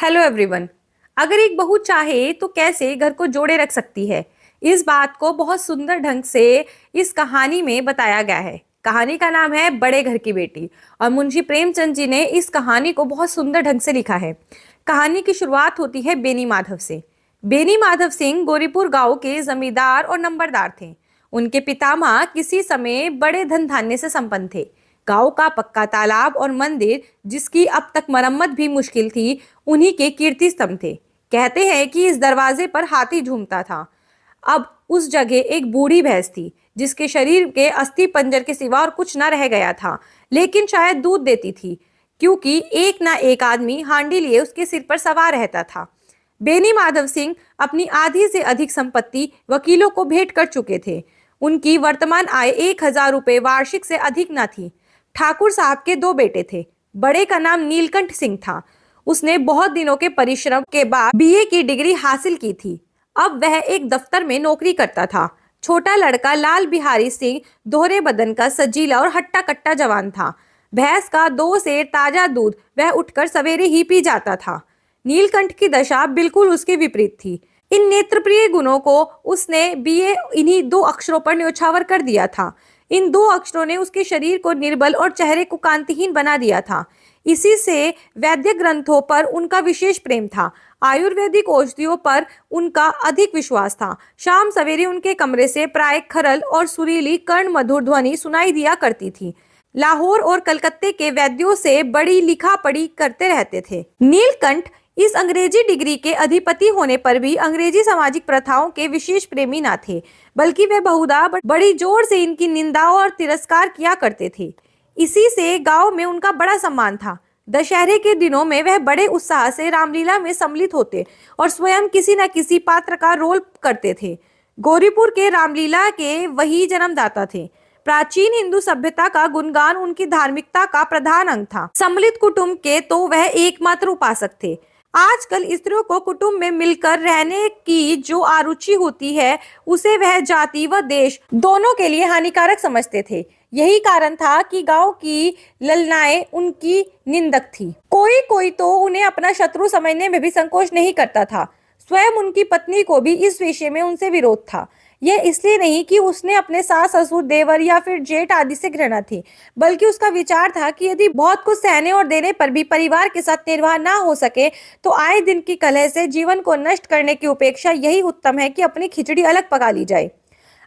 Hello everyone. अगर एक बहू चाहे तो कैसे घर को जोड़े रख सकती है, इस बात को बहुत सुंदर ढंग से इस कहानी में बताया गया है। कहानी का नाम है बड़े घर की बेटी और मुंशी प्रेमचंद जी ने इस कहानी को बहुत सुंदर ढंग से लिखा है। कहानी की शुरुआत होती है बेनी माधव से। बेनी माधव सिंह गोरीपुर गांव के जमींदार और नंबरदार थे। उनके पितामह किसी समय बड़े धन धान्य से संपन्न थे। गांव का पक्का तालाब और मंदिर, जिसकी अब तक मरम्मत भी मुश्किल थी, उन्हीं के कीर्ति स्तंभ थे। कहते हैं कि इस दरवाजे पर हाथी झूमता था। अब उस जगह एक बूढ़ी भैंस थी, जिसके शरीर के अस्थि पंजर के सिवा और कुछ न रह गया था, लेकिन शायद दूध देती थी, क्योंकि एक ना एक आदमी हांडी लिए उसके सिर पर सवार रहता था। बेनी माधव सिंह अपनी आधी से अधिक संपत्ति वकीलों को भेंट कर चुके थे। उनकी वर्तमान आय 1,000 रुपये वार्षिक से अधिक न थी। ठाकुर साहब के दो बेटे थे। बड़े का नाम नीलकंठ सिंह था। उसने बहुत दिनों के परिश्रम के बाद बीए की डिग्री हासिल की थी। अब वह एक दफ्तर में नौकरी करता था। छोटा लड़का लाल बिहारी सिंह दोहरे बदन का सजीला और हट्टा कट्टा जवान था। भैंस का 2 सेर ताजा दूध वह उठकर सवेरे ही पी जाता था। नीलकंठ की दशा बिल्कुल उसके विपरीत थी। इन नेत्रप्रिय गुणों को उसने बीए इन्हीं 2 अक्षरों पर न्योछावर कर दिया था। इन 2 अक्षरों ने उसके शरीर को निर्बल और चेहरे को कांतिहीन बना दिया था। इसी से वैद्य ग्रंथों पर उनका विशेष प्रेम था। आयुर्वेदिक औषधियों पर उनका अधिक विश्वास था। शाम सवेरे उनके कमरे से प्राय खरल और सुरीली कर्ण मधुर ध्वनि सुनाई दिया करती थी। लाहौर और कलकत्ते के वैद्यों से बड़ी लिखा पढ़ी करते रहते थे। नीलकंठ इस अंग्रेजी डिग्री के अधिपति होने पर भी अंग्रेजी सामाजिक प्रथाओं के विशेष प्रेमी न थे, बल्कि वे बहुधा बड़ी जोर से इनकी निंदा और तिरस्कार किया करते थे। इसी से गांव में उनका बड़ा सम्मान था। दशहरे के दिनों में वह बड़े उत्साह से रामलीला में सम्मिलित होते और स्वयं किसी न किसी पात्र का रोल करते थे। गौरीपुर के रामलीला के वही जन्मदाता थे। प्राचीन हिंदू सभ्यता का गुणगान उनकी धार्मिकता का प्रधान अंग था। सम्मिलित कुटुंब के तो वह एकमात्र उपासक थे। आजकल स्त्रियों को कुटुंब में मिलकर रहने की जो आरुचि होती है, उसे वह जाति व देश दोनों के लिए हानिकारक समझते थे। यही कारण था कि गांव की ललनाएं उनकी निंदक थी। कोई कोई तो उन्हें अपना शत्रु समझने में भी संकोच नहीं करता था। स्वयं उनकी पत्नी को भी इस विषय में उनसे विरोध था। यह इसलिए नहीं कि उसने अपने सास ससुर देवर या फिर जेठ आदि से घृणा थी, बल्कि उसका विचार था कि यदि बहुत कुछ सहने और देने पर भी परिवार के साथ निर्वाह ना हो सके, तो आए दिन की कलह से जीवन को नष्ट करने की अपेक्षा यही उत्तम है कि अपनी खिचड़ी अलग पका ली जाए।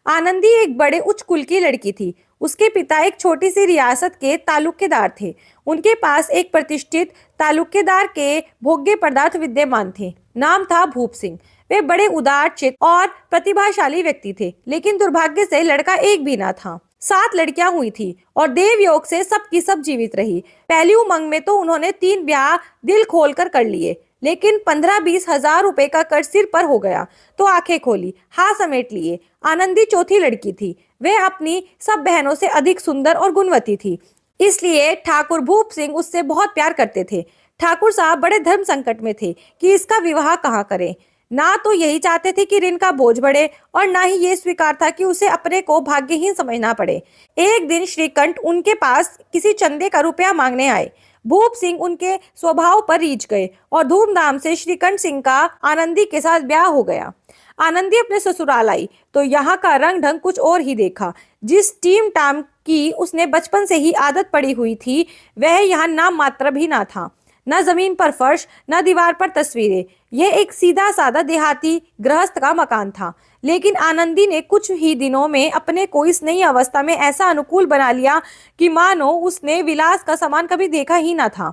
आनंदी एक बड़े उच्च कुल की लड़की थी। उसके पिता एक छोटी सी रियासत के तालुकेदार थे। उनके पास एक प्रतिष्ठित तालुकेदार के भोग्य पदार्थ विद्यमान थे। नाम था भूप सिंह। वे बड़े उदार चित्त और प्रतिभाशाली व्यक्ति थे, लेकिन दुर्भाग्य से लड़का एक भी ना था। 7 लड़कियां हुई थी और देव योग से सब की सब जीवित रही। पहली उमंग में तो उन्होंने 3 ब्याह दिल खोलकर कर लिए, लेकिन 15-20 हजार रुपए का कर्ज सिर पर हो गया तो आंखें खोली, हाथ समेट लिए। आनंदी चौथी लड़की थी। वह अपनी सब बहनों से अधिक सुंदर और गुणवती थी, इसलिए ठाकुर भूप सिंह उससे बहुत प्यार करते थे। ठाकुर साहब बड़े धर्म संकट में थे कि इसका विवाह कहाँ करें। ना तो यही चाहते थे कि ऋण का बोझ बढ़े, और ना ही ये स्वीकार था कि उसे अपने को भाग्यहीन समझना पड़े। एक दिन श्रीकंठ उनके पास किसी चंदे का रुपया मांगने आए। भूप सिंह उनके स्वभाव पर रीझ गए और धूमधाम से श्रीकंठ सिंह का आनंदी के साथ ब्याह हो गया। आनंदी अपने ससुराल आई तो यहाँ का रंग ढंग कुछ और ही देखा। जिस टीम टाम की उसने बचपन से ही आदत पड़ी हुई थी, वह यहाँ नाम मात्र भी ना था। न जमीन पर फर्श, न दीवार पर तस्वीरें। यह एक सीधा साधा देहाती गृहस्थ का मकान था, लेकिन आनंदी ने कुछ ही दिनों में अपने को इस नई अवस्था में ऐसा अनुकूल बना लिया कि मानो उसने विलास का सामान कभी देखा ही ना था।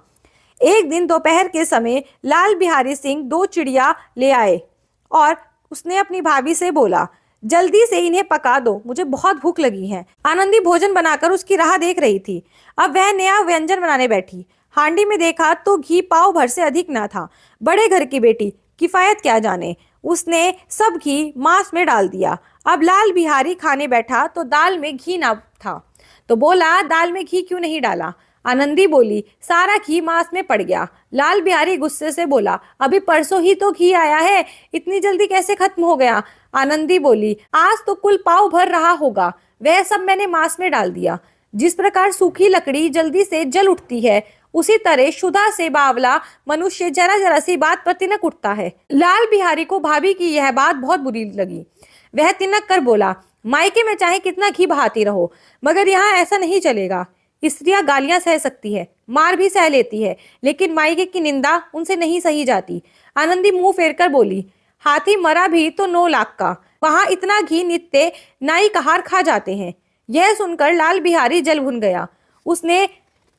एक दिन दोपहर के समय लाल बिहारी सिंह 2 चिड़िया ले आए और उसने अपनी भाभी से बोला, जल्दी से इन्हें पका दो, मुझे बहुत भूख लगी है। आनंदी भोजन बनाकर उसकी राह देख रही थी। अब वह नया व्यंजन बनाने बैठी। हांडी में देखा तो घी पाव भर से अधिक ना था। बड़े घर की बेटी किफायत क्या जाने, उसने सब घी मांस में डाल दिया। अब लाल बिहारी खाने बैठा तो दाल में घी ना था, तो बोला, दाल में घी क्यों नहीं डाला? आनंदी बोली, सारा घी मांस में पड़ गया। लाल बिहारी गुस्से से बोला, अभी परसों ही तो घी आया है, इतनी जल्दी कैसे खत्म हो गया? आनंदी बोली, आज तो कुल पाव भर रहा होगा, वह सब मैंने मांस में डाल दिया। जिस प्रकार सूखी लकड़ी जल्दी से जल उठती है, उसी तरह शुदा से बावला मनुष्य जरा जरा सी बात पर तिनक उठता है। लाल बिहारी को भाभी की यह बात बहुत बुरी लगी। वह तिनक कर बोला, मायके में चाहे कितना घी बहाती रहो, मगर यहाँ ऐसा नहीं चलेगा। स्त्रियां गालियां सह सकती है, मार भी सह लेती है, लेकिन मायके की निंदा उनसे नहीं सही जाती। आनंदी मुंह फेर कर बोली, हाथी मरा भी तो 9 लाख का, वहां इतना घी नित्य नाई कहार खा जाते हैं। यह सुनकर लाल बिहारी जल भुन गया। उसने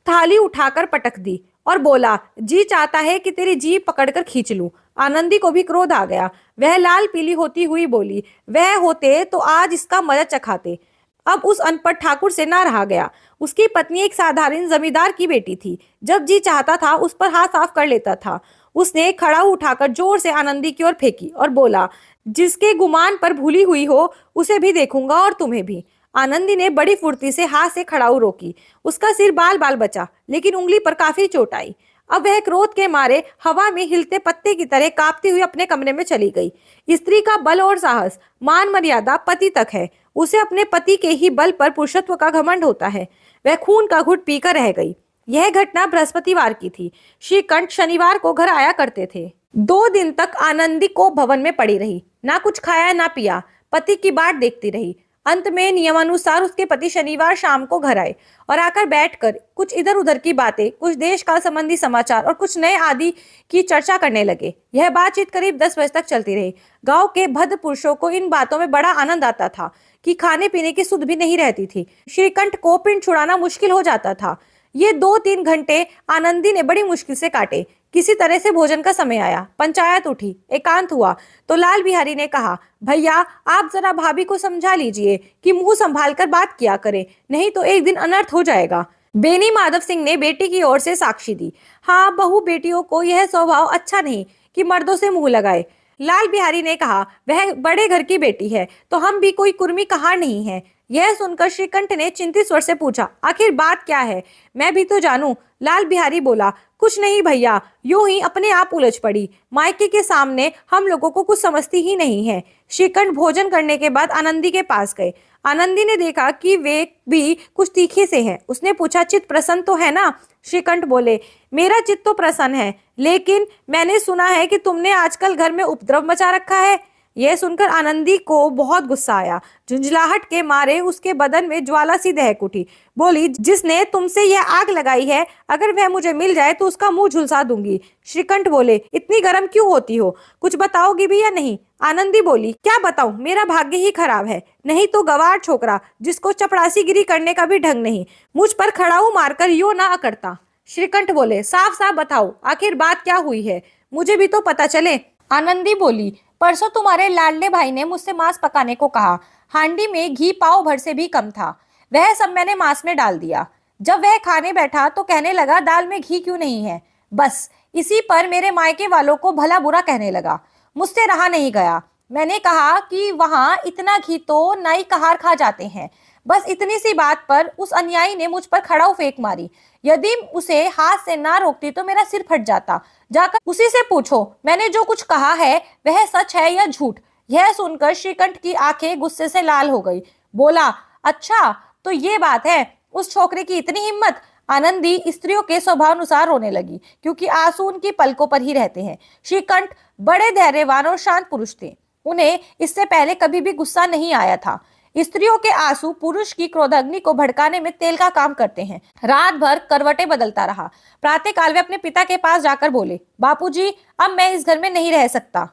थाली उठाकर पटक दी और बोला, जी चाहता है कि तेरी जीभ पकड़कर खींच लूं। आनंदी को भी क्रोध आ गया। वह लाल पीली होती हुई बोली, वह होते तो आज इसका मजा चखाते। अब उस अनपढ़ ठाकुर से ना रहा गया। उसकी पत्नी एक साधारण जमींदार की बेटी थी। जब जी चाहता था उस पर हाथ साफ कर लेता था। उसने खड़ा उठाकर जोर से आनंदी की ओर फेंकी और बोला, जिसके गुमान पर भूली हुई हो उसे भी देखूंगा और तुम्हें भी। आनंदी ने बड़ी फुर्ती से हाथ से खड़ाऊ रोकी। उसका सिर बाल बाल बचा, लेकिन उंगली पर काफी चोट आई। अब वह क्रोध के मारे हवा में हिलते पत्ते की तरह कांपती हुई अपने कमरे में चली गई। स्त्री का बल और साहस, मान मर्यादा पति तक है। उसे अपने पति के ही बल पर पुरुषत्व का घमंड होता है। वह खून का घुट पीकर रह गई। यह घटना बृहस्पतिवार की थी। श्रीकंठ शनिवार को घर आया करते थे। 2 दिन तक आनंदी को भवन में पड़ी रही, ना कुछ खाया ना पिया, पति की बाट देखती रही। अंत में नियमानुसार उसके पति शनिवार शाम को घर आए और आकर बैठकर कुछ इधर उधर की बातें, कुछ देश काल संबंधी समाचार और कुछ नए आदि की चर्चा करने लगे। यह बातचीत करीब 10 बजे तक चलती रही। गांव के भद्र पुरुषों को इन बातों में बड़ा आनंद आता था कि खाने पीने की सुध भी नहीं रहती थी। श्रीकंठ को पिंड छुड़ाना मुश्किल हो जाता था। ये 2-3 घंटे आनंदी ने बड़ी मुश्किल से काटे। किसी तरह से भोजन का समय आया, पंचायत उठी, एकांत हुआ तो लाल बिहारी ने कहा, भैया आप जरा भाभी को समझा लीजिए कि मुंह संभाल कर बात किया करे, नहीं तो एक दिन अनर्थ हो जाएगा। बेनी माधव सिंह ने बेटी की ओर से साक्षी दी। हाँ, बहू बेटियों को यह स्वभाव अच्छा नहीं कि मर्दों से मुंह लगाए। लाल बिहारी ने कहा, वह बड़े घर की बेटी है तो हम भी कोई कुर्मी कहार नहीं है। यह सुनकर श्रीकंठ ने चिंतित स्वर से पूछा, आखिर बात क्या है, मैं भी तो जानूं। लाल बिहारी बोला, कुछ नहीं भैया, यूं ही अपने आप उलझ पड़ी। मायके के सामने हम लोगों को कुछ समझती ही नहीं है। श्रीकंठ भोजन करने के बाद आनंदी के पास गए। आनंदी ने देखा कि वे भी कुछ तीखे से हैं। उसने पूछा, चित्त प्रसन्न तो है ना? श्रीकंठ बोले, मेरा चित्त तो प्रसन्न है, लेकिन मैंने सुना है कि तुमने आजकल घर में उपद्रव मचा रखा है। यह सुनकर आनंदी को बहुत गुस्सा आया। झुंझलाहट के मारे उसके बदन में ज्वाला सी दहक उठी। बोली, जिसने तुमसे यह आग लगाई है, अगर वह मुझे मिल जाए तो उसका मुंह झुलसा दूंगी। श्रीकंठ बोले, इतनी गर्म क्यों होती हो, कुछ बताओगी भी या नहीं? आनंदी बोली, क्या बताऊं, मेरा भाग्य ही खराब है, नहीं तो गवार छोकरा जिसको चपड़ासीगिरी करने का भी ढंग नहीं, मुझ पर खड़ाऊ मारकर यो ना करता। श्रीकंठ बोले, साफ साफ बताओ, आखिर बात क्या हुई है, मुझे भी तो पता चले। आनंदी बोली, परसों तुम्हारे लाडले भाई ने मुझसे मांस पकाने को कहा। हांडी में घी पाव भर से भी कम था। वह सब मैंने मांस में डाल दिया। जब वह खाने बैठा तो कहने लगा, दाल में घी क्यों नहीं है। बस इसी पर मेरे मायके वालों को भला बुरा कहने लगा। मुझसे रहा नहीं गया। मैंने कहा कि वहां इतना घी तो नाई कहार खा जाते हैं। बस इतनी सी बात पर उस अन्यायी ने मुझ पर खड़ाऊ फेंक मारी। यदि उसे हाथ से ना रोकती तो मेरा सिर फट जाता। जाकर उसी से पूछो, मैंने जो कुछ कहा है वह सच है या झूठ। यह सुनकर श्रीकंठ की आंखें गुस्से से लाल हो गई। बोला, अच्छा तो ये बात है, उस छोकरे की इतनी हिम्मत। आनंदी स्त्रियों के स्वभावानुसार रोने लगी, क्योंकि आंसू उनकी पलकों पर ही रहते हैं। श्रीकंठ बड़े धैर्यवान और शांत पुरुष थे। उन्हें इससे पहले कभी भी गुस्सा नहीं आया था। स्त्रियों के आंसू पुरुष की क्रोधाग्नि को भड़काने में तेल का काम करते हैं। रात भर करवटें बदलता रहा। प्रातःकाल वे अपने पिता के पास जाकर बोले, बापूजी, अब मैं इस घर में नहीं रह सकता।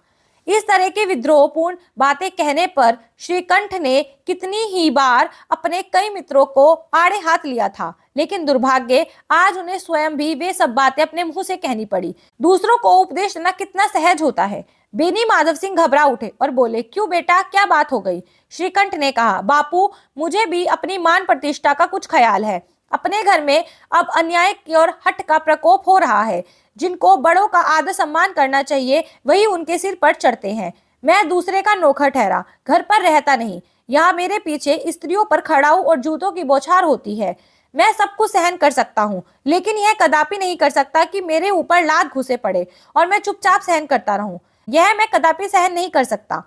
इस तरह के विद्रोहपूर्ण बातें कहने पर श्रीकंठ ने कितनी ही बार अपने कई मित्रों को आड़े हाथ लिया था, लेकिन दुर्भाग्य आज उन्हें स्वयं भी वे सब बातें अपने मुंह से कहनी पड़ी। दूसरों को उपदेश देना कितना सहज होता है। बेनी माधव सिंह घबरा उठे और बोले, क्यों बेटा, क्या बात हो गई? श्रीकंठ ने कहा, बापू, मुझे भी अपनी मान प्रतिष्ठा का कुछ ख्याल है। अपने घर में अब अन्याय की और हट का प्रकोप हो रहा है। जिनको बड़ों का आदर सम्मान करना चाहिए वही उनके सिर पर चढ़ते हैं। मैं दूसरे का नौकर ठहरा, घर पर रहता नहीं। यहाँ मेरे पीछे स्त्रियों पर खड़ाऊ और जूतों की बौछार होती है। मैं सब कुछ सहन कर सकता हूँ, लेकिन यह कदापि नहीं कर सकता कि मेरे ऊपर लात घुसे पड़े और मैं चुपचाप सहन करता रहूं। यह मैं कदापि सहन नहीं कर सकता।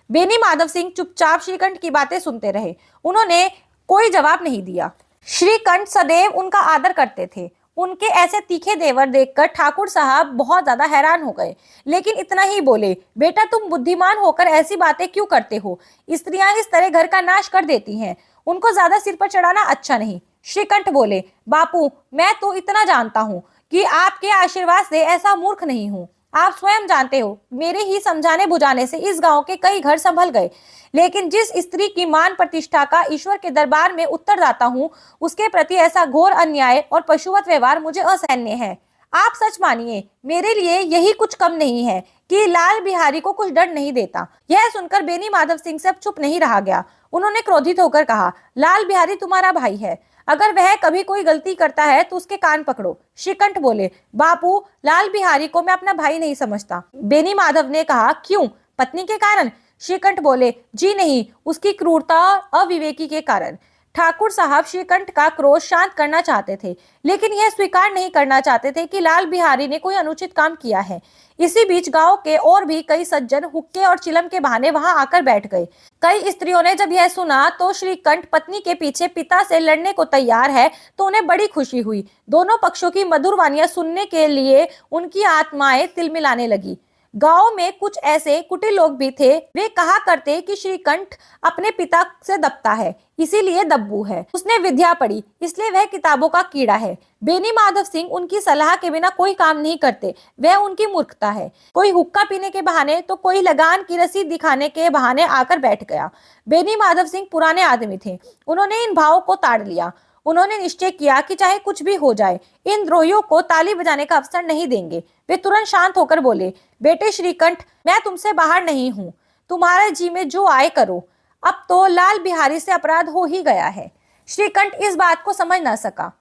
बेनी माधव सिंह चुपचाप श्रीकंठ की बातें सुनते रहे। उन्होंने कोई जवाब नहीं दिया। श्रीकंठ सदैव उनका आदर करते थे। उनके ऐसे तीखे देवर देखकर ठाकुर साहब बहुत ज्यादा हैरान हो गए, लेकिन इतना ही बोले, बेटा तुम बुद्धिमान होकर ऐसी बातें क्यों करते हो? स्त्रियां इस तरह घर का नाश कर देती हैं, उनको ज्यादा सिर पर चढ़ाना अच्छा नहीं। श्रीकंठ बोले, बापू मैं तो इतना जानता हूँ कि आपके आशीर्वाद से ऐसा मूर्ख नहीं हूँ। आप स्वयं जानते हो मेरे ही समझाने बुझाने से इस गांव के कई घर संभल गए, लेकिन जिस स्त्री की मान प्रतिष्ठा का ईश्वर के दरबार में उत्तरदाता हूँ, उसके प्रति ऐसा घोर अन्याय और पशुवत व्यवहार मुझे असहनीय है। आप सच मानिए, मेरे लिए यही कुछ कम नहीं है कि लाल बिहारी को कुछ डर नहीं देता। यह सुनकर बेनी माधव सिंह सब चुप नहीं रहा गया। उन्होंने क्रोधित होकर कहा, लाल बिहारी तुम्हारा भाई है, अगर वह कभी कोई गलती करता है तो उसके कान पकड़ो। श्रीकंठ बोले, बापू लाल बिहारी को मैं अपना भाई नहीं समझता। बेनी माधव ने कहा, क्यों? पत्नी के कारण? श्रीकंठ बोले, जी नहीं, उसकी क्रूरता और अविवेकी के कारण। ठाकुर साहब श्रीकंठ का क्रोध शांत करना चाहते थे, लेकिन यह स्वीकार नहीं करना चाहते थे कि लाल बिहारी ने कोई अनुचित काम किया है। इसी बीच गांव के और भी कई सज्जन हुक्के और चिलम के बहाने वहां आकर बैठ गए। कई स्त्रियों ने जब यह सुना तो श्रीकंठ पत्नी के पीछे पिता से लड़ने को तैयार है तो उन्हें बड़ी खुशी हुई। दोनों पक्षों की मधुर वानियां सुनने के लिए उनकी आत्माएं तिलमिलाने लगी। गांव में कुछ ऐसे कुटिल लोग भी थे, वे कहा करते कि श्रीकंठ अपने पिता से दबता है, इसीलिए दब्बू है। उसने विद्या पढ़ी, इसलिए वह किताबों का कीड़ा है। बेनी माधव सिंह उनकी सलाह के बिना कोई काम नहीं करते, वह उनकी मूर्खता है। कोई हुक्का पीने के बहाने तो कोई लगान की रसीद दिखाने के बहाने आकर बैठ गया। बेनी माधव सिंह पुराने आदमी थे, उन्होंने इन भावों को ताड़ लिया। उन्होंने निश्चय किया कि चाहे कुछ भी हो जाए, इन द्रोहियों को ताली बजाने का अवसर नहीं देंगे। वे तुरंत शांत होकर बोले, बेटे श्रीकंठ, मैं तुमसे बाहर नहीं हूँ, तुम्हारे जी में जो आए करो। अब तो लाल बिहारी से अपराध हो ही गया है। श्रीकंठ इस बात को समझ न सका।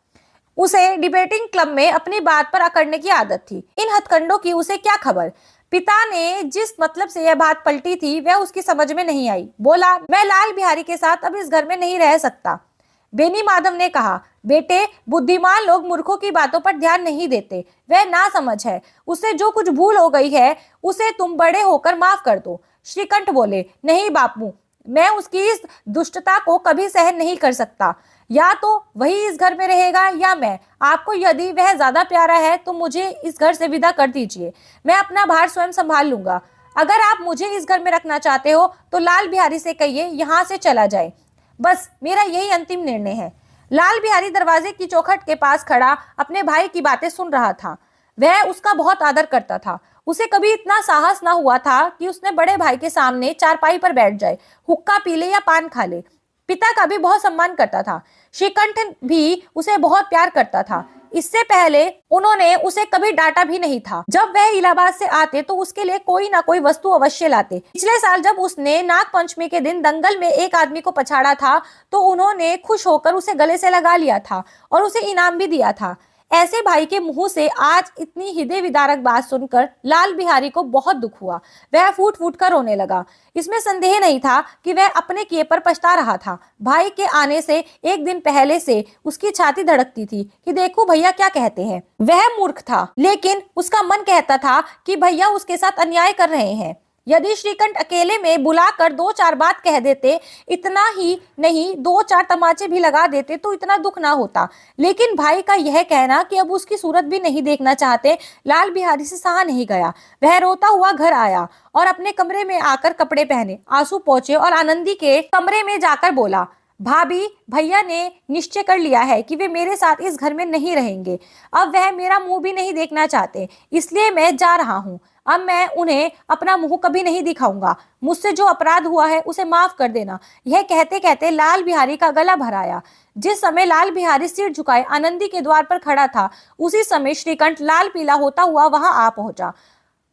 उसे डिबेटिंग क्लब में अपनी बात पर अकड़ने की आदत थी। इन हथकंडों की उसे क्या खबर? पिता ने जिस मतलब से यह बात पलटी थी वह उसकी समझ में नहीं आई। बोला, मैं लाल बिहारी के साथ अब इस घर में नहीं रह सकता। बेनी माधव ने कहा, बेटे बुद्धिमान लोग मूर्खों की बातों पर ध्यान नहीं देते, वह ना समझ है, उससे जो कुछ भूल हो गई है उसे तुम बड़े होकर माफ कर दो। श्रीकंठ बोले, नहीं बापू, मैं उसकी इस दुष्टता को कभी सहन नहीं कर सकता। या तो वही इस घर में रहेगा या मैं। आपको यदि वह ज्यादा प्यारा है तो मुझे इस घर से विदा कर दीजिए, मैं अपना भार स्वयं संभाल लूंगा। अगर आप मुझे इस घर में रखना चाहते हो तो लाल बिहारी से कहिए यहाँ से चला जाए, बस मेरा यही अंतिम निर्णय है। लाल बिहारी दरवाजे की चौखट के पास खड़ा अपने भाई की बातें सुन रहा था। वह उसका बहुत आदर करता था। उसे कभी इतना साहस ना हुआ था कि उसने बड़े भाई के सामने चारपाई पर बैठ जाए, हुक्का पी ले या पान खा ले। पिता का भी बहुत सम्मान करता था। श्रीकंठ भी उसे बहुत प्यार करता था। इससे पहले उन्होंने उसे कभी डांटा भी नहीं था। जब वह इलाहाबाद से आते तो उसके लिए कोई ना कोई वस्तु अवश्य लाते। पिछले साल जब उसने नाग पंचमी के दिन दंगल में एक आदमी को पछाड़ा था तो उन्होंने खुश होकर उसे गले से लगा लिया था और उसे इनाम भी दिया था। ऐसे भाई के मुंह से आज इतनी हृदय विदारक बात सुनकर लाल बिहारी को बहुत दुख हुआ। वह फूट फूट कर रोने लगा। इसमें संदेह नहीं था कि वह अपने किए पर पछता रहा था। भाई के आने से एक दिन पहले से उसकी छाती धड़कती थी कि देखो भैया क्या कहते हैं। वह मूर्ख था, लेकिन उसका मन कहता था कि भैया उसके साथ अन्याय कर रहे हैं। यदि श्रीकंठ अकेले में बुलाकर दो चार बात कह देते, इतना ही नहीं दो चार तमाचे भी लगा देते तो इतना दुख ना होता। लेकिन भाई का यह कहना कि अब उसकी सूरत भी नहीं देखना चाहते, लाल बिहारी से सहा नहीं गया। वह रोता हुआ घर आया और अपने कमरे में आकर कपड़े पहने, आंसू पोंछे और आनंदी के कमरे में जाकर बोला, भाभी भैया ने निश्चय कर लिया है कि वे मेरे साथ इस घर में नहीं रहेंगे। अब वह मेरा मुंह भी नहीं देखना चाहते, इसलिए मैं जा रहा हूँ। अब मैं उन्हें अपना मुंह कभी नहीं दिखाऊंगा। मुझसे जो अपराध हुआ है उसे माफ कर देना। यह कहते कहते लाल बिहारी का गला भर आया। जिस समय लाल बिहारी सिर झुकाए आनंदी के द्वार पर खड़ा था, उसी समय श्रीकंठ लाल पीला होता हुआ वहां आ पहुंचा।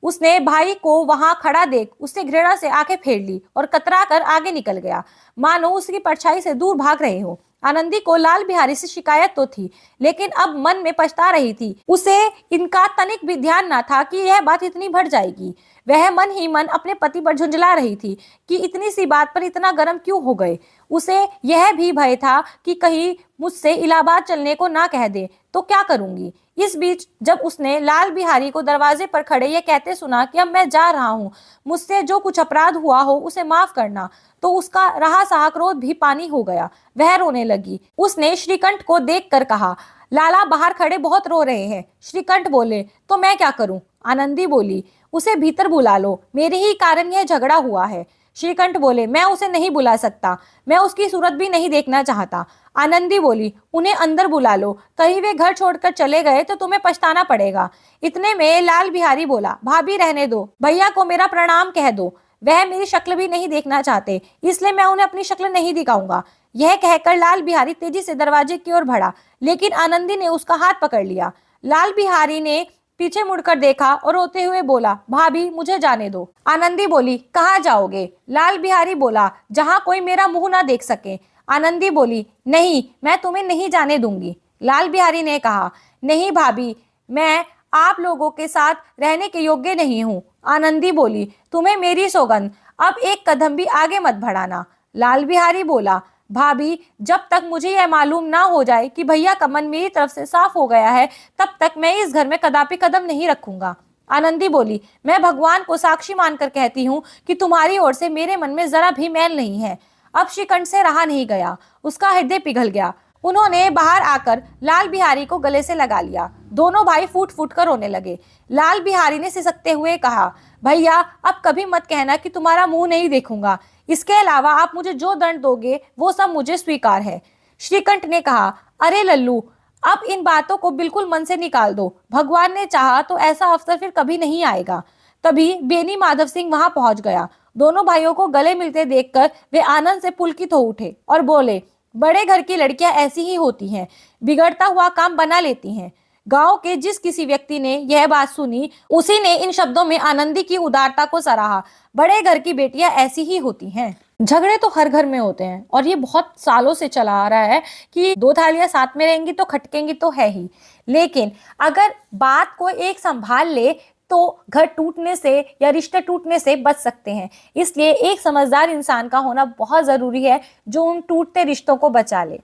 उसने भाई को वहां खड़ा देख उससे घृणा से आंखें फेर ली और कतरा कर आगे निकल गया, मानो उसकी परछाई से दूर भाग रहे हो। आनंदी को लाल बिहारी से शिकायत तो थी, लेकिन अब मन में पछता रही थी। उसे इनका तनिक भी ध्यान ना था कि यह बात इतनी बढ़ जाएगी। वह मन ही मन अपने पति पर झुंझला रही थी कि इतनी सी बात पर इतना गर्म क्यों हो गए। उसे यह भी भय था कि कहीं मुझसे इलाहाबाद चलने को ना कह दे तो क्या करूंगी। इस बीच जब उसने लाल बिहारी को दरवाजे पर खड़े ये कहते सुना कि अब मैं जा रहा हूँ, मुझसे जो कुछ अपराध हुआ हो उसे माफ करना, तो उसका रहा सहा क्रोध भी पानी हो गया। वह रोने लगी। उसने श्रीकंठ को देखकर कहा, लाला बाहर खड़े बहुत रो रहे हैं। श्रीकंठ बोले, तो मैं क्या करूं? आनंदी बोली, उसे भीतर बुला लो, मेरे ही कारण यह झगड़ा हुआ है। श्रीकंठ बोले, मैं उसे नहीं बुला सकता, मैं उसकी सूरत भी नहीं देखना चाहता। आनंदी बोली, उन्हें अंदर बुला लो, कहीं वे घर छोड़कर चले गए तो तुम्हें पछताना पड़ेगा। इतने में लाल बिहारी बोला, भाभी रहने दो, भैया को मेरा प्रणाम कह दो, वह मेरी शक्ल भी नहीं देखना चाहते, इसलिए मैं उन्हें अपनी शक्ल नहीं दिखाऊंगा। यह कहकर लाल बिहारी तेजी से दरवाजे की ओर बढ़ा, लेकिन आनंदी ने उसका हाथ पकड़ लिया। लाल बिहारी ने पीछे मुड़कर देखा और रोते हुए बोला, भाभी मुझे जाने दो। आनंदी बोली, कहाँ जाओगे? लाल बिहारी बोला, जहाँ कोई मेरा मुंह ना देख सके। आनंदी बोली, नहीं, मैं तुम्हें नहीं जाने दूंगी। लाल बिहारी ने कहा, नहीं भाभी, मैं आप लोगों के साथ रहने के योग्य नहीं हूँ। आनंदी बोली, तुम्हें मेरी सौगंध, अब एक कदम भी आगे मत बढ़ाना। लाल बिहारी बोला, भाभी जब तक मुझे यह मालूम ना हो जाए कि भैया का मन मेरी तरफ से साफ हो गया है, तब तक मैं इस घर में कदापि कदम नहीं रखूंगा। आनंदी बोली, मैं भगवान को साक्षी मानकर कहती हूँ कि तुम्हारी ओर से मेरे मन में जरा भी मैल नहीं है। अब श्रीकंठ से रहा नहीं गया, उसका हृदय पिघल गया। उन्होंने बाहर आकर लाल बिहारी को गले से लगा लिया। दोनों भाई फूट फूट कर रोने लगे। लाल बिहारी ने सिसकते हुए कहा, भैया अब कभी मत कहना कि तुम्हारा मुंह नहीं देखूंगा, इसके अलावा आप मुझे जो दंड दोगे वो सब मुझे स्वीकार है। श्रीकंठ ने कहा, अरे लल्लू, अब इन बातों को बिल्कुल मन से निकाल दो, भगवान ने चाहा तो ऐसा अवसर फिर कभी नहीं आएगा। तभी बेनी माधव सिंह वहां पहुंच गया। दोनों भाइयों को गले मिलते देखकर वे आनंद से पुलकित हो उठे और बोले, बड़े घर की लड़कियां ऐसी ही होती हैं, बिगड़ता हुआ काम बना लेती हैं। गांव के जिस किसी व्यक्ति ने यह बात सुनी, उसी ने इन शब्दों में आनंदी की उदारता को सराहा। बड़े घर की बेटियां ऐसी ही होती हैं। झगड़े तो हर घर में होते हैं और ये बहुत सालों से चला आ रहा है कि दो थालियां साथ में रहेंगी तो खटकेंगी तो है ही, लेकिन अगर बात को एक संभाल ले तो घर टूटने से या रिश्ते टूटने से बच सकते हैं। इसलिए एक समझदार इंसान का होना बहुत जरूरी है जो उन टूटते रिश्तों को बचा ले।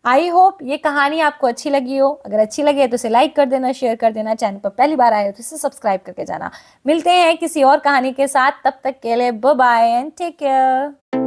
आई होप ये कहानी आपको अच्छी लगी हो। अगर अच्छी लगी है तो इसे लाइक कर देना, शेयर कर देना, चैनल पर पहली बार आए हो तो इसे सब्सक्राइब करके जाना। मिलते हैं किसी और कहानी के साथ, तब तक के लिए bye bye and take care.